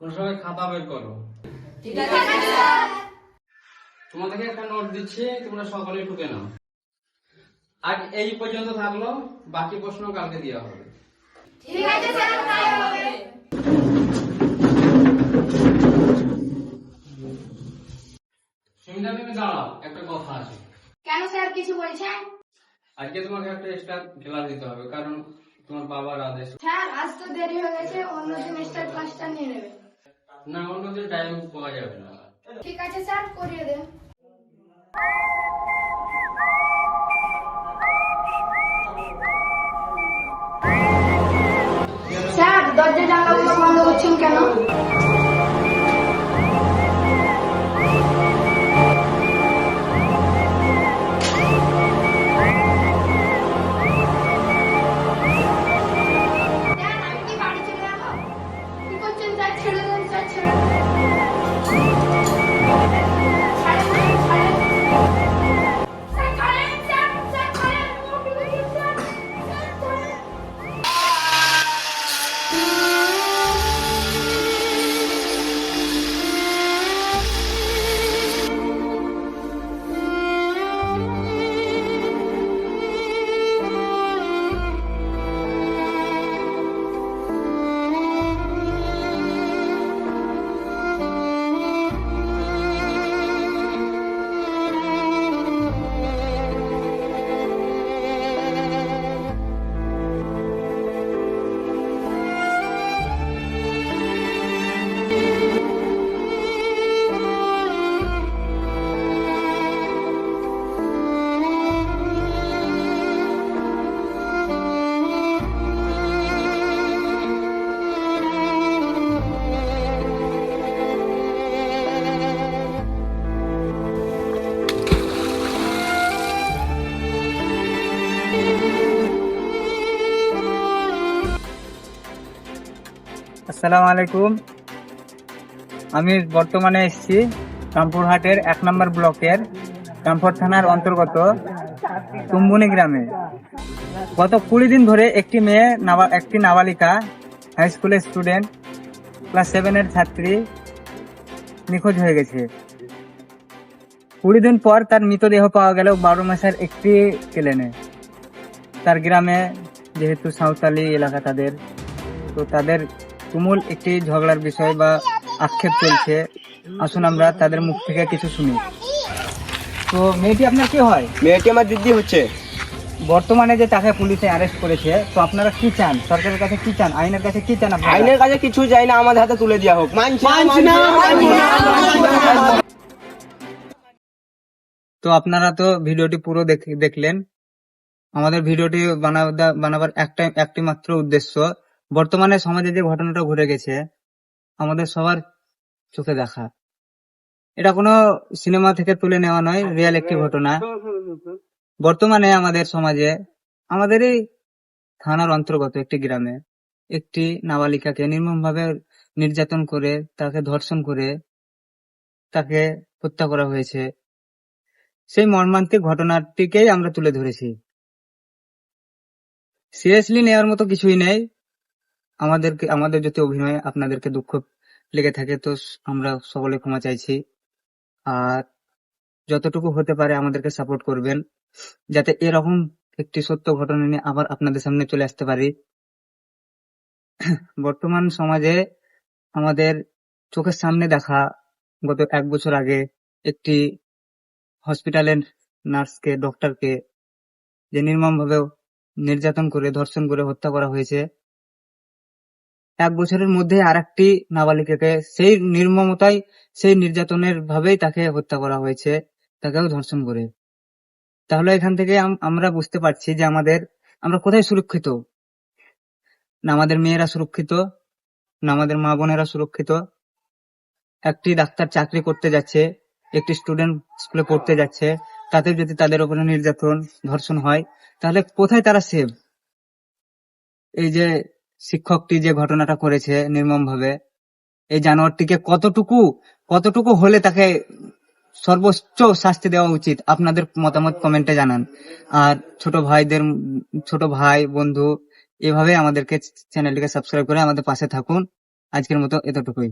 তোমরা সবাই খাতা বের করো। ঠিক আছে স্যার। তোমাদেরকে একটা নোট দিচ্ছি, তোমরা সকলে টুকে নাও। আজ এই পর্যন্ত থাকলো, বাকি প্রশ্ন কালকে দেওয়া হবে। ঠিক আছে স্যার, তাই হবে। সুমিতা, তুমি দাঁড়াও, একটা কথা আছে। কেন স্যার, কিছু বলছেন? আজকে তোমাকে একটা এক্সট্রা ক্লাস দিতে হবে, কারণ তোমার বাবার আদেশ। স্যার, আজ তো দেরি হয়ে গেছে, অন্য দিন এক্সট্রা ক্লাসটা নিয়ে নেবেন। না, অন্যদিন টাইম পাওয়া যাবে না। ঠিক আছে স্যার, করিয়ে দেন। স্যার, দরজা জানলাগুলো বন্ধ করছেন কেন? স্যার, আমি কি বাড়ি চলে যাবো? কি করছেন স্যার? ছেড়ে দেন স্যার, ছেড়ে দেন। ছাড়েন স্যার, ছাড়েন। স্যার, ছাড়েন স্যার, স্যার, ছাড়েন। মুখ ঢুকে স্যার, স্যার, ছাড়েন। আসসালামু আলাইকুম। আমি বর্তমানে এসেছি রামপুরহাটের 1 নম্বর ব্লকের রামপুর থানার অন্তর্গত তুম্বুনি গ্রামে। গত 20 দিন ধরে একটি নাবালিকা হাই স্কুলের স্টুডেন্ট ক্লাস 7 এর ছাত্রী নিখোঁজ হয়ে গেছে। 20 দিন পর তার মৃতদেহ পাওয়া গেল 12 মাসের একটি কেলেনে। তার গ্রামে, যেহেতু সাঁওতালি এলাকা তাদের তুমুল একটি ঝগড়ার বিষয় বা আক্ষেপ চলছে। আসুন আমরা তাদের মুখ থেকে কিছু শুনি। তো মেয়েটি আপনার কি হয়? মেয়েটি আমার দিদি হচ্ছে। বর্তমানে যে তাকে পুলিশে অ্যারেস্ট করেছে, তো আপনারা কি চান? সরকারের কাছে কি চান? আইনের কাছে কি চান? আইনের কাছে কিছু চাই না, আমাদের হাতে তুলে দেওয়া হোক। তো আপনারা তো ভিডিওটি পুরো দেখলেন। আমাদের ভিডিওটি বানাবার একটি মাত্র উদ্দেশ্য, বর্তমানে সমাজে যে ঘটনাটা ঘটে গেছে আমাদের সবার চোখে দেখা। এটা কোনো সিনেমা থেকে তুলে নেওয়া নয়, রিয়েল একটি ঘটনা। বর্তমানে আমাদের সমাজে, আমাদেরই থানার অন্তর্গত একটি গ্রামে একটি নাবালিকাকে নির্মমভাবে নির্যাতন করে, তাকে ধর্ষণ করে তাকে হত্যা করা হয়েছে। সেই মর্মান্তিক ঘটনাটিকেই আমরা তুলে ধরেছি। সিরিয়াসলি নেওয়ার মতো কিছুই নেই। আমাদের যদি অভিনয় আপনাদেরকে দুঃখ লেগে থাকে তো আমরা সকলে ক্ষমা চাইছি। আর যতটুকু হতে পারে আমাদেরকে সাপোর্ট করবেন, যাতে এরকম একটি সত্য ঘটনা নিয়ে আবার আপনাদের সামনে চলে আসতে পারি। বর্তমান সমাজে আমাদের চোখের সামনে দেখা গত 1 বছর আগে একটি হসপিটালের নার্সকে, ডক্টরকে যে নির্মমভাবে নির্যাতন করে, ধর্ষণ করে হত্যা করা হয়েছে। 1 বছরের মধ্যে আরেকটি নাবালিকাকে সেই নির্মমতায়, সেই নির্যাতনের ভাবেই তাকে হত্যা করা হয়েছে, তাকেও ধর্ষণ করে। তাহলে এখান থেকে আমরা বুঝতে পারছি যে আমরা কোথায় সুরক্ষিত? না আমাদের মেয়েরা সুরক্ষিত, না আমাদের মা বোনেরা সুরক্ষিত। একটি ডাক্তার চাকরি করতে যাচ্ছে, একটি স্টুডেন্ট স্কুলে পড়তে যাচ্ছে, তাতে যদি তাদের উপরে নির্যাতন, ধর্ষণ হয়, তাহলে কোথায় তারা সেভ? এই যে শিক্ষকটি যে ঘটনাটা করেছে নির্মমভাবে, এই জানোয়ারটিকে কতটুকু হলে তাকে সর্বোচ্চ শাস্তি দেওয়া উচিত? আপনাদের মতামত কমেন্টে জানান। আর ছোট ভাই বন্ধু এভাবে আমাদেরকে চ্যানেলটিকে সাবস্ক্রাইব করে আমাদের পাশে থাকুন। আজকের মতো এতটুকুই।